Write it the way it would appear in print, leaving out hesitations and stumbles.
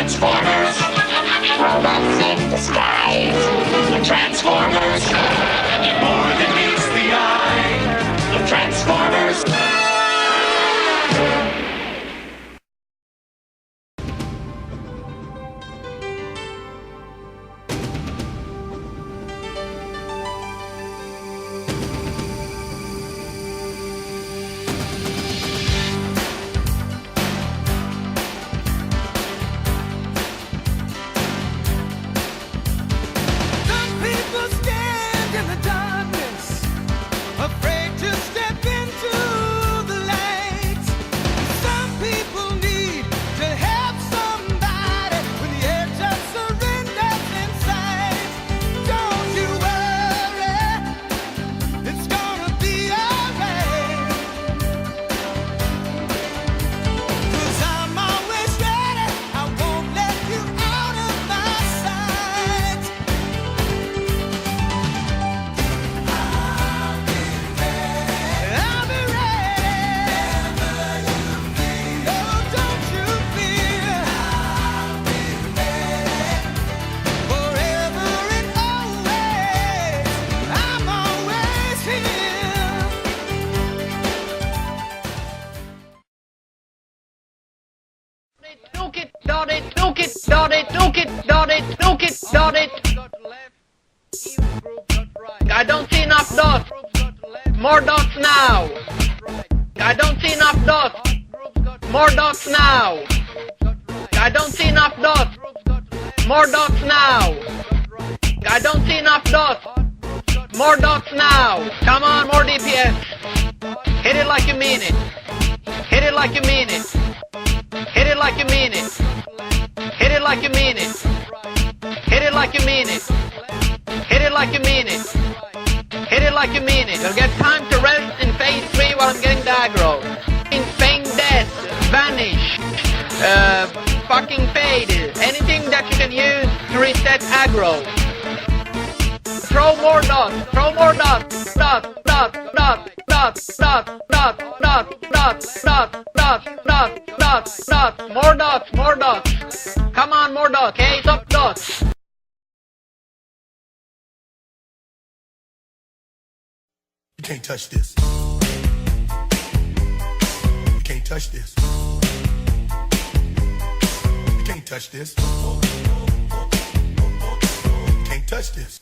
Transformers, robots in disguise. The Transformers, more than meets the eye. The Transformers. I don't see enough dots. More dots now. I don't see enough dots. More dots now. I don't see enough dots. More dots now. I don't see enough dots. More dots now. Come on, more DPS. Hit it like you mean it. Hit it like you mean it. Hit it like you mean it. Hit it like you mean it. Hit it like you mean it. Hit it like you mean it. Hit it like you mean it. You'll get time to rest in phase 3 while I'm getting the aggro. Feign death, vanish, fucking fade. Anything that you can use to reset aggro. Throw more dots. Throw more dots. Dots. Dots. Dots. Dots. Dots. Dots. Dots. Dots. Dots. Dots. Dots. Dots. Dots. More dots. More dots. Come on, more dots. Case up dots. You can't touch this. You can't touch this. You can't touch this. You can't touch this.